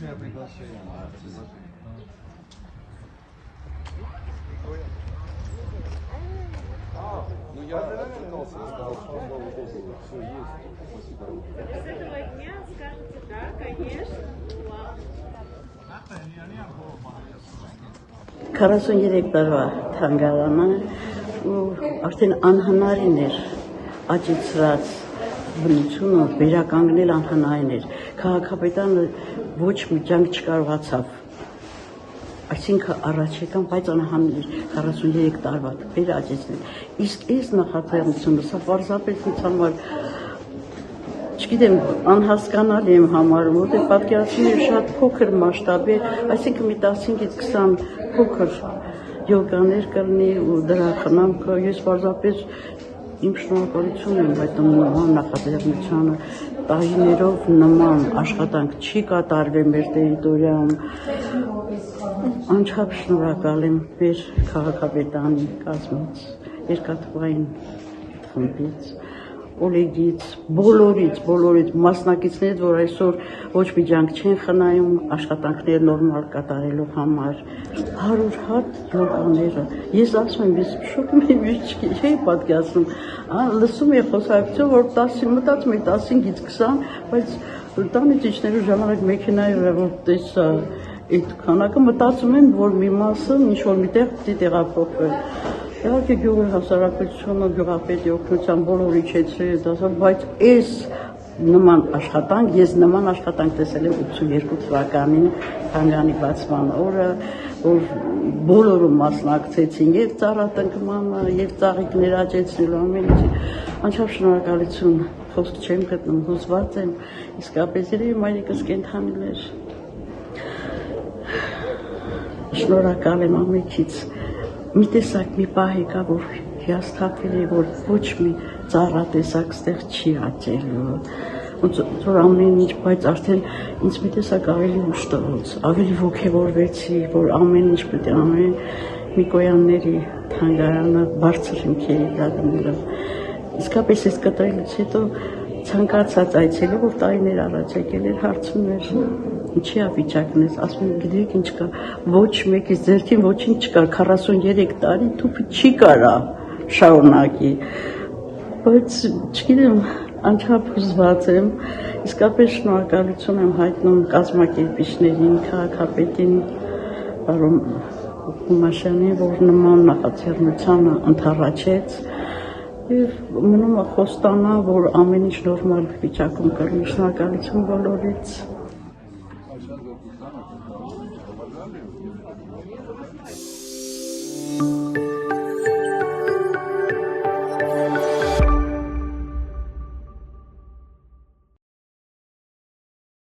меня приглашение. Ну я отвлекался, я сказал, что все есть. Спасибо. С этого дня скажете, да, конечно. Вау. 43 տարվա թանգարանը ու արդեն անհնարին էր աճեցրած բնությունը վերականգնել անհնարին էր քաղաքապետարանը ոչ մի ջանք չկարողացավ այսինքն առաջ եկան բայց անհանրին էր 43 տարվա վերաճեցնել իսկ այս նախաձեռնությունը սա պարզապես ինձ համար չգիտեմ անհասկանալի եմ համարում որտեղ պատկերացնում եմ շատ փոքր մասշտաբ է այսինքն մի 15-ից 20 փոքր յոգաներ կլինի ու դրա խնամքը ես պարզապես իմ շնորհակալություն եմ հայտնում նման նախաձեռնությանը տարիներով նման աշխատանք չի կատարվել մեր տերիտորիայում անչափ շնորհակալ եմ մեր քաղաքապետարանի կազմից երկաթուղային խմբից Օլեգից, բոլորից մասնակիցներից, որ այսօր ոչ մի ջանք չեն խնայում, աշխատանքներ նորմալ կատարելով համար, 100 հատ յոգաները, ես ասում եմ, ես շոկում եմ, ես չէի պատկերացնում, լսում եմ խոսակցություն, որ 10-ին մտածում եմ 15-ից 20, բայց տանից իջնելու ժամանակ մեքենայով որ տեսա այդ քանակը, մտածում եմ, որ մի մասը ինչ-որ միտեղ պիտի տեղափոխվի Իհարկե գյուղի հասարակությունը, գյուղապետի օգնությամբ բոլորը իջեցրել է դասավ, բայց այս նման աշխատանք, ես նման աշխատանք տեսել եմ 82 թվականին թանգարանի բացման օրը, որ բոլորը մասնակցեցին եւ ծառատնկմանը, եւ ծաղիկներ աճեցնելու ամեն ինչ, անչափ շնորհակալություն, խոսք չեմ գտնում, հուզված եմ, իսկապես երևի մայրիկս կենդանիլ էր։ Շնորհակալ եմ ամենքից։ Մի տեսակ մի պահ եկա, որ հիասթափվել է, որ ոչ մի ծառա տեսակ ստեղ չի աճելու, որ ամեն ինչ, բայց արդեն ինձ մի տեսակ ավելի ուշ տվեց, ավելի ոգևորվեցի, որ ամեն ինչ պետք է անեն Միկոյանների թանգարանը բարձր հիմքի է դառնալու։ Իսկապես այս կտրելուց հետո ցանկացած այցելի, որ տարիներ առաջ եկել էր, հարցում էր ինչի է վիճակն ես, ասում եմ, գիտեք ինչ կա, ոչ մեկից ձերքին ոչինչ չկար, 43 տարի թուփը չի կարա շարունակի, բայց չգիտեմ, անչափ հուզված եմ, իսկապես շնորհակալություն եմ հայտնում կազմակերպիչներին, քաղաքապետին, պարոն Կումաշյանին, որ նման նախաձեռնությանը ընդառաջեց և մնում է խոստանա, որ ամեն ինչ նորմալ վիճակում կլինի, շնորհակալություն բոլորից։